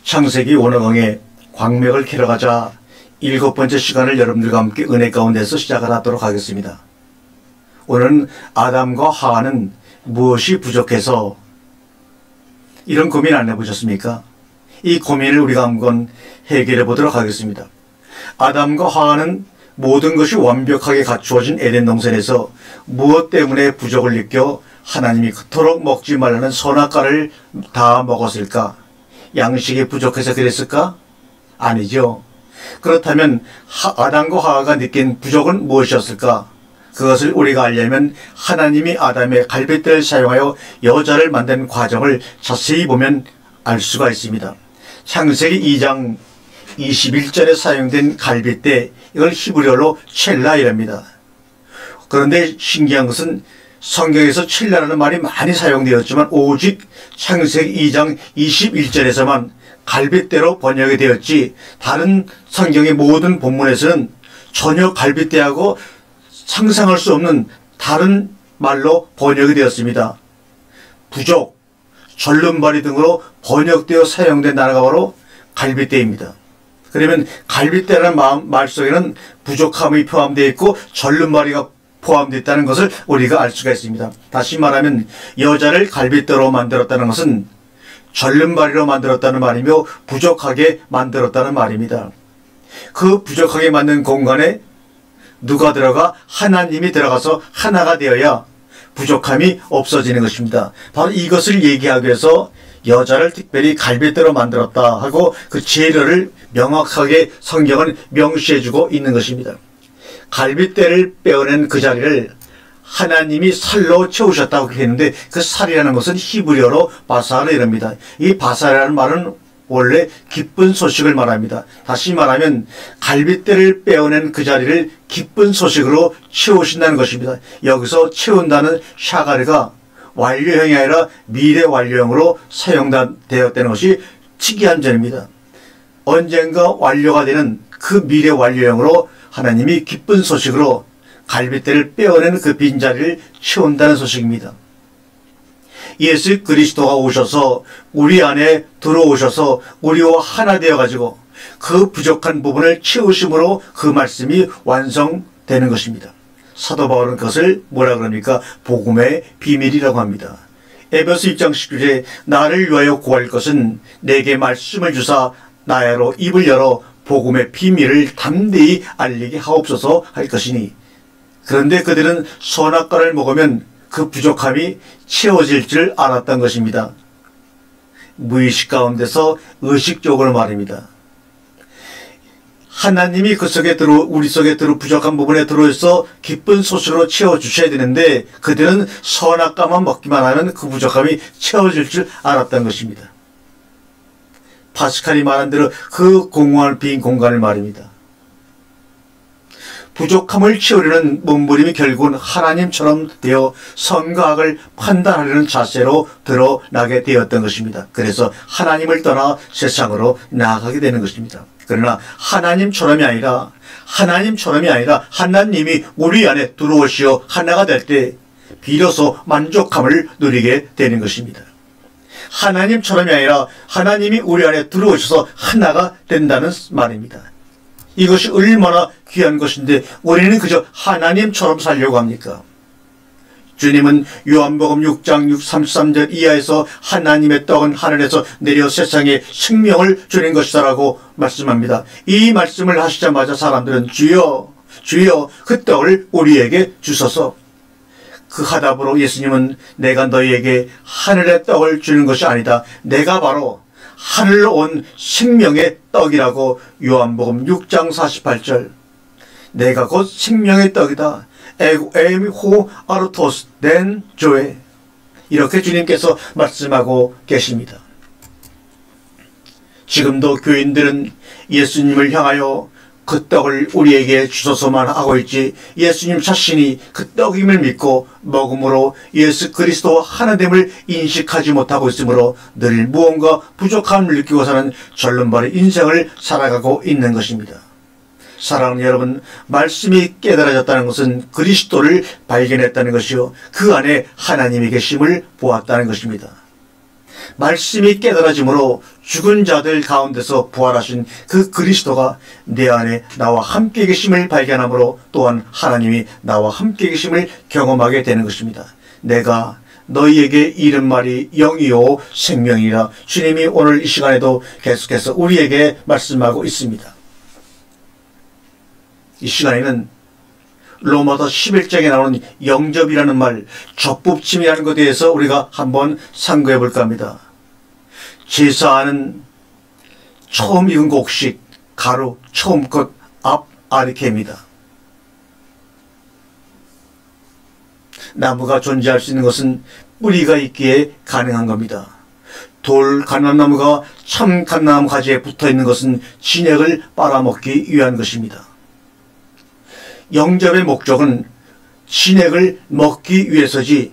창세기 원어강의 광맥을 캐러 가자 7번째 시간을 여러분들과 함께 은혜 가운데서 시작을 하도록 하겠습니다. 오늘은 아담과 하와는 무엇이 부족해서 이런 고민 안 해보셨습니까? 이 고민을 우리가 한번 해결해 보도록 하겠습니다. 아담과 하와는 모든 것이 완벽하게 갖추어진 에덴 동산에서 무엇 때문에 부족을 느껴 하나님이 그토록 먹지 말라는 선악과를 다 먹었을까? 양식이 부족해서 그랬을까? 아니죠. 그렇다면 아담과 하와가 느낀 부족은 무엇이었을까? 그것을 우리가 알려면 하나님이 아담의 갈빗대를 사용하여 여자를 만든 과정을 자세히 보면 알 수가 있습니다. 창세기 2장 21절에 사용된 갈빗대, 이걸 히브리어로 첼라이랍니다. 그런데 신기한 것은 성경에서 첼라라는 말이 많이 사용되었지만 오직 창세기 2장 21절에서만 갈빗대로 번역이 되었지, 다른 성경의 모든 본문에서는 전혀 갈빗대하고 상상할 수 없는 다른 말로 번역이 되었습니다. 부족, 절름발이 등으로 번역되어 사용된 단어가 바로 갈빗대입니다. 그러면 갈빗대라는 말 속에는 부족함이 포함되어 있고 절름발이가 포함되어 있다는 것을 우리가 알 수가 있습니다. 다시 말하면 여자를 갈빗대로 만들었다는 것은 절름발이로 만들었다는 말이며 부족하게 만들었다는 말입니다. 그 부족하게 만든 공간에 누가 들어가? 하나님이 들어가서 하나가 되어야 부족함이 없어지는 것입니다. 바로 이것을 얘기하기 위해서 여자를 특별히 갈빗대로 만들었다 하고 그 재료를 명확하게 성경은 명시해주고 있는 것입니다. 갈빗대를 빼어낸 그 자리를 하나님이 살로 채우셨다고 했는데 그 살이라는 것은 히브리어로 바사르이랍니다. 이 바사르라는 말은 원래 기쁜 소식을 말합니다. 다시 말하면 갈빗대를 빼어낸 그 자리를 기쁜 소식으로 채우신다는 것입니다. 여기서 채운다는 샤가르가 완료형이 아니라 미래 완료형으로 사용되었다는 것이 특이한 점입니다. 언젠가 완료가 되는 그 미래 완료형으로 하나님이 기쁜 소식으로 갈빗대를 빼어낸 그 빈자리를 채운다는 소식입니다. 예수 그리스도가 오셔서 우리 안에 들어오셔서 우리와 하나 되어가지고 그 부족한 부분을 채우심으로 그 말씀이 완성되는 것입니다. 사도 바울은 그것을 뭐라 그럽니까? 복음의 비밀이라고 합니다. 에베소 1장 19절에 나를 위하여 구할 것은 내게 말씀을 주사 나야로 입을 열어 복음의 비밀을 담대히 알리게 하옵소서 할 것이니, 그런데 그들은 선악과를 먹으면 그 부족함이 채워질 줄 알았던 것입니다. 무의식 가운데서 의식적으로 말입니다. 하나님이 그 속에 우리 속에 부족한 부분에 들어있어 기쁜 소식으로 채워주셔야 되는데 그들은 선악과만 먹기만 하면 그 부족함이 채워질 줄 알았던 것입니다. 파스칼이 말한 대로 그 공허한 빈 공간을 말입니다. 부족함을 채우려는 몸부림이 결국은 하나님처럼 되어 선과 악을 판단하려는 자세로 드러나게 되었던 것입니다. 그래서 하나님을 떠나 세상으로 나아가게 되는 것입니다. 그러나 하나님처럼이 아니라 하나님이 우리 안에 들어오시어 하나가 될 때 비로소 만족함을 누리게 되는 것입니다. 하나님처럼이 아니라 하나님이 우리 안에 들어오셔서 하나가 된다는 말입니다. 이것이 얼마나 귀한 것인데 우리는 그저 하나님처럼 살려고 합니까? 주님은 요한복음 6장 33절 이하에서 하나님의 떡은 하늘에서 내려 세상에 생명을 주는 것이다라고 말씀합니다. 이 말씀을 하시자마자 사람들은 주여 주여 그 떡을 우리에게 주소서. 그 화답으로 예수님은 내가 너희에게 하늘의 떡을 주는 것이 아니다. 내가 바로 하늘로 온 생명의 떡이라고 요한복음 6장 48절 내가 곧 생명의 떡이다. 에미 호 아르토스 덴 조에 이렇게 주님께서 말씀하고 계십니다. 지금도 교인들은 예수님을 향하여 그 떡을 우리에게 주소서만 하고 있지 예수님 자신이 그 떡임을 믿고 먹음으로 예수 그리스도와 하나됨을 인식하지 못하고 있으므로 늘 무언가 부족함을 느끼고 사는 절름발의 인생을 살아가고 있는 것입니다. 사랑하는 여러분, 말씀이 깨달아졌다는 것은 그리스도를 발견했다는 것이요 그 안에 하나님이 계심을 보았다는 것입니다. 말씀이 깨달아짐으로 죽은 자들 가운데서 부활하신 그 그리스도가 내 안에 나와 함께 계심을 발견함으로 또한 하나님이 나와 함께 계심을 경험하게 되는 것입니다. 내가 너희에게 이른 말이 영이요 생명이라 주님이 오늘 이 시간에도 계속해서 우리에게 말씀하고 있습니다. 이 시간에는 로마서 11장에 나오는 영접이라는 말, 접붙임이라는 것에 대해서 우리가 한번 상고해 볼까 합니다. 제사하는 처음 익은 곡식, 가루, 처음 것, 아르케입니다. 나무가 존재할 수 있는 것은 뿌리가 있기에 가능한 겁니다. 돌 감람나무가 참 감람나무 가지에 붙어 있는 것은 진액을 빨아먹기 위한 것입니다. 영접의 목적은 진액을 먹기 위해서지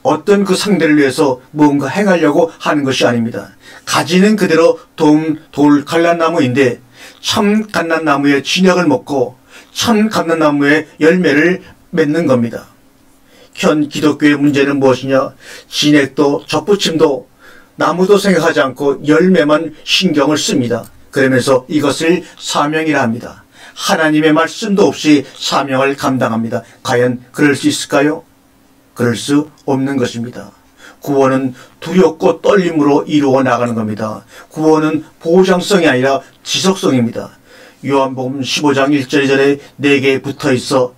어떤 그 상대를 위해서 뭔가 행하려고 하는 것이 아닙니다. 가지는 그대로 돌 감람나무인데 참 감람나무의 진액을 먹고 참 감람나무의 열매를 맺는 겁니다. 현 기독교의 문제는 무엇이냐? 진액도 접붙임도 나무도 생각하지 않고 열매만 신경을 씁니다. 그러면서 이것을 사명이라 합니다. 하나님의 말씀도 없이 사명을 감당합니다. 과연 그럴 수 있을까요? 그럴 수 없는 것입니다. 구원은 두렵고 떨림으로 이루어 나가는 겁니다. 구원은 보장성이 아니라 지속성입니다. 요한복음 15장 1절 2절에 내게 붙어있어,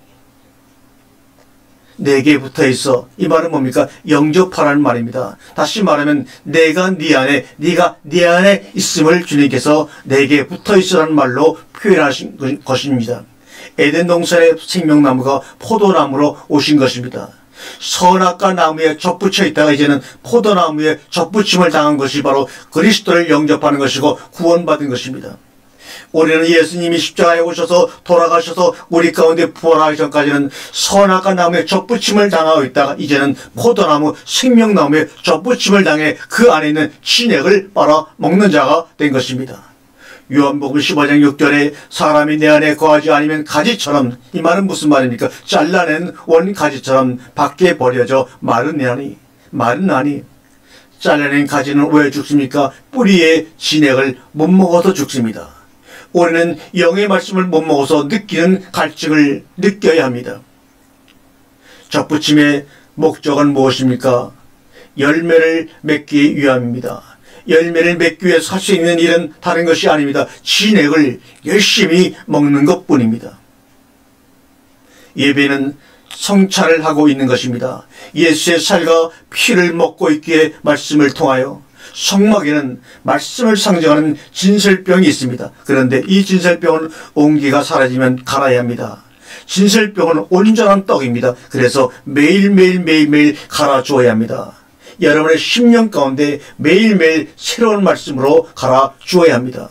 내게 붙어있어. 이 말은 뭡니까? 영접하라는 말입니다. 다시 말하면 내가 네 안에, 네가 네 안에 있음을 주님께서 내게 붙어있으라는 말로 표현하신 것입니다. 에덴 동산의 생명나무가 포도나무로 오신 것입니다. 선악과 나무에 접붙여 있다가 이제는 포도나무에 접붙임을 당한 것이 바로 그리스도를 영접하는 것이고 구원받은 것입니다. 우리는 예수님이 십자가에 오셔서 돌아가셔서 우리 가운데 부활하기 전까지는 선악과 나무에 접붙임을 당하고 있다가 이제는 포도나무 생명나무에 접붙임을 당해 그 안에 있는 진액을 빨아먹는 자가 된 것입니다. 요한복음 15장 6절에 사람이 내 안에 거하지 않으면 가지처럼, 이 말은 무슨 말입니까? 잘라낸 원가지처럼 밖에 버려져 마르나니. 잘라낸 가지는 왜 죽습니까? 뿌리의 진액을 못 먹어서 죽습니다. 우리는 영의 말씀을 못 먹어서 느끼는 갈증을 느껴야 합니다. 접붙임의 목적은 무엇입니까? 열매를 맺기 위함입니다. 열매를 맺기 위해서 할 수 있는 일은 다른 것이 아닙니다. 진액을 열심히 먹는 것뿐입니다. 예배는 성찰을 하고 있는 것입니다. 예수의 살과 피를 먹고 있기에 말씀을 통하여 성막에는 말씀을 상징하는 진설병이 있습니다. 그런데 이 진설병은 온기가 사라지면 갈아야 합니다. 진설병은 온전한 떡입니다. 그래서 매일매일 갈아주어야 합니다. 여러분의 심령 가운데 매일매일 새로운 말씀으로 갈아주어야 합니다.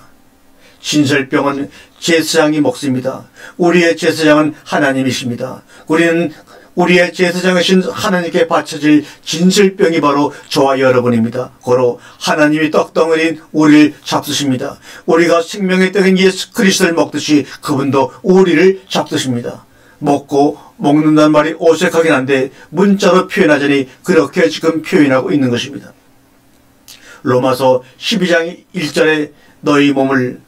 진설병은 제사장이 먹습니다. 우리의 제사장은 하나님이십니다. 우리는 우리의 제사장이신 하나님께 바쳐질 진설병이 바로 저와 여러분입니다. 고로 하나님이 떡덩어리인 우리를 잡수십니다. 우리가 생명의 떡인 예수 그리스도를 먹듯이 그분도 우리를 잡수십니다. 먹고 먹는다는 말이 어색하긴 한데 문자로 표현하자니 그렇게 지금 표현하고 있는 것입니다. 로마서 12장 1절에 너희 몸을,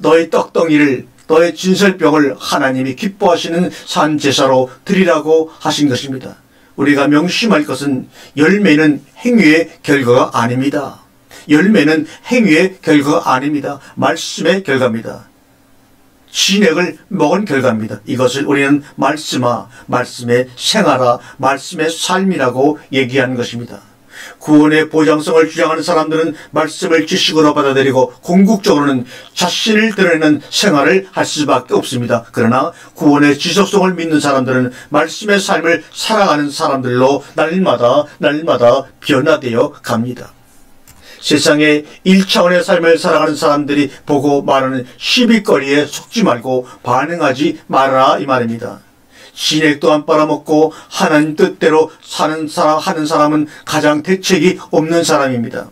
너희 떡덩이를, 너의 진설병을 하나님이 기뻐하시는 산제사로 드리라고 하신 것입니다. 우리가 명심할 것은 열매는 행위의 결과가 아닙니다. 열매는 행위의 결과가 아닙니다. 말씀의 결과입니다. 진액을 먹은 결과입니다. 이것을 우리는 말씀아, 말씀의 생활아, 말씀의 삶이라고 얘기하는 것입니다. 구원의 보장성을 주장하는 사람들은 말씀을 지식으로 받아들이고 궁극적으로는 자신을 드러내는 생활을 할 수밖에 없습니다. 그러나 구원의 지속성을 믿는 사람들은 말씀의 삶을 살아가는 사람들로 날마다 변화되어 갑니다. 세상에 1차원의 삶을 살아가는 사람들이 보고 말하는 시비거리에 속지 말고 반응하지 말아라, 이 말입니다. 진액도 안 빨아먹고 하나님 뜻대로 하는 사람은 가장 대책이 없는 사람입니다.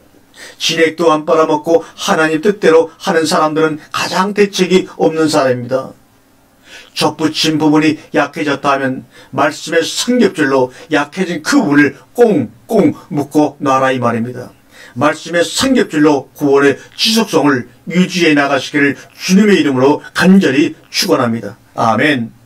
진액도 안 빨아먹고 하나님 뜻대로 하는 사람들은 가장 대책이 없는 사람입니다. 접붙인 부분이 약해졌다 하면 말씀의 삼겹줄로 약해진 그 부분을 꽁꽁 묶어 놔라 이 말입니다. 말씀의 삼겹줄로 구원의 지속성을 유지해 나가시기를 주님의 이름으로 간절히 축원합니다. 아멘.